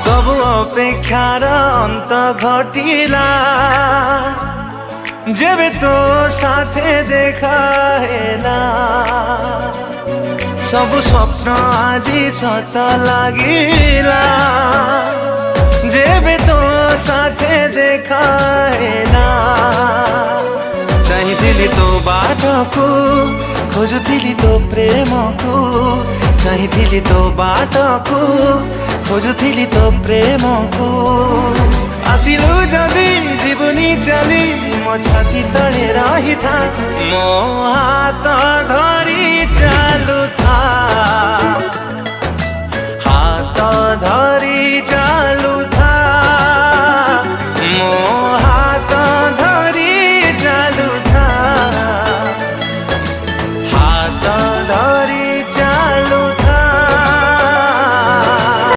सब अपेक्षार अंत घटिला जेबे तो साथे देखा हेला सब स्वप्न आजी सत लागिला जेबे तो साथे देखा हेला चाहिथिली तो बाटको खोजुथिली तो प्रेमको चाहिथिली तो बाटको खोजुथिली तो प्रेमको आसिलु जदि जीवनी चली मो छाती तले रही था मो हाथ धरी चालू था।